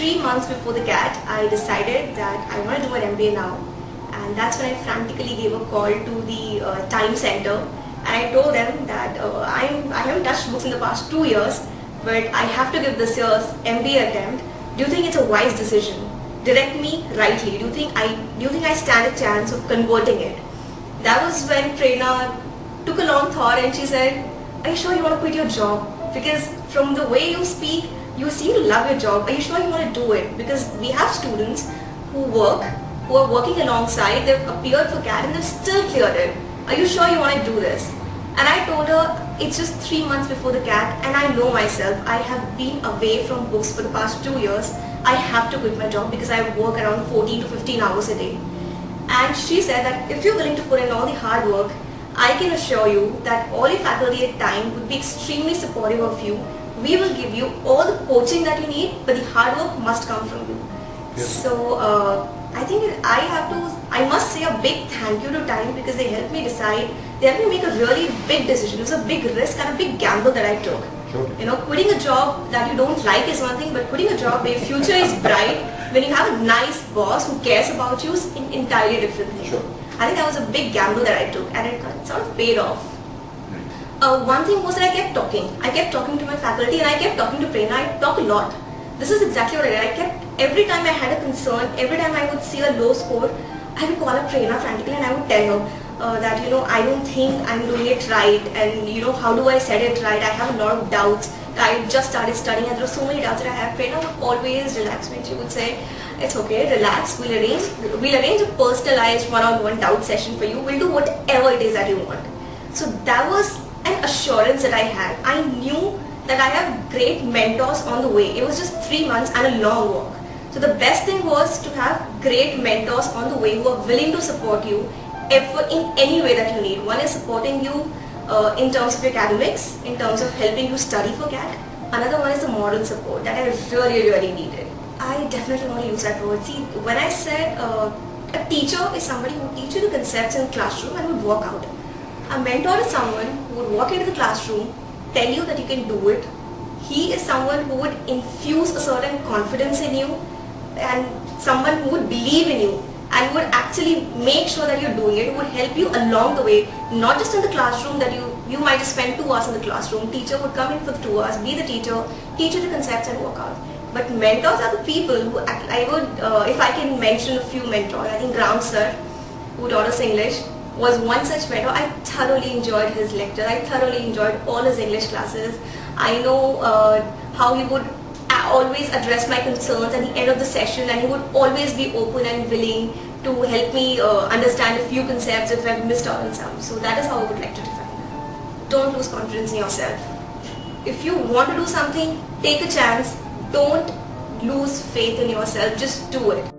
3 months before the CAT, I decided that I want to do an MBA now, and that's when I frantically gave a call to the Time Center, and I told them that I haven't touched books in the past 2 years, but I have to give this year's MBA attempt. Do you think it's a wise decision? Direct me rightly. Do you think I stand a chance of converting it? That was when Prerna took a long thought and she said, "Are you sure you want to quit your job? Because from the way you speak, you seem to love your job. Are you sure you want to do it? Because we have students who are working alongside, they've appeared for CAT and they've still cleared it. Are you sure you want to do this?" And I told her, it's just 3 months before the CAT and I know myself. I have been away from books for the past 2 years. I have to quit my job because I work around 14 to 15 hours a day. And she said that if you're willing to put in all the hard work, I can assure you that all the faculty at Time would be extremely supportive of you. We will give you all the coaching that you need, but the hard work must come from you. Yes. So I think I must say a big thank you to Time because they helped me decide. They helped me make a really big decision. It was a big risk and a big gamble that I took. Sure. You know, quitting a job that you don't like is one thing, but quitting a job where your future is bright, when you have a nice boss who cares about you, is an entirely different thing. Sure. I think that was a big gamble that I took, and it sort of paid off. One thing was that I kept talking. I kept talking to my faculty and I kept talking to Prerna. I talk a lot. This is exactly what I did. Every time I had a concern, every time I would see a low score, I would call up Prerna frantically and I would tell her that, you know, I don't think I'm doing it right, and, you know, how do I set it right? I have a lot of doubts. I just started studying and there are so many doubts that I have. Prerna would always relax me and she would say, "It's okay, relax, we'll arrange a personalized one-on-one doubt session for you. We'll do whatever it is that you want." So that was an assurance that I had. I knew that I have great mentors on the way. It was just 3 months and a long walk. So the best thing was to have great mentors on the way who are willing to support you in any way that you need. One is supporting you in terms of academics, in terms of helping you study for CAT. Another one is the moral support that I really needed. I definitely want to use that word. See, when I said a teacher is somebody who teaches you the concepts in the classroom and would walk out. A mentor is someone who would walk into the classroom, tell you that you can do it. He is someone who would infuse a certain confidence in you and someone who would believe in you and would actually make sure that you're doing it, would help you along the way, not just in the classroom that you might spend 2 hours in the classroom. Teacher would come in for the 2 hours, be the teacher, teach you the concepts and walk out. But mentors are the people who if I can mention a few mentors, I think Ram sir, who taught us English, was one such mentor. I thoroughly enjoyed his lecture. I thoroughly enjoyed all his English classes. I know how he would always address my concerns at the end of the session, and he would always be open and willing to help me understand a few concepts if I've missed out on some. So that is how I would like to define that. Don't lose confidence in yourself. If you want to do something, take a chance. Don't lose faith in yourself. Just do it.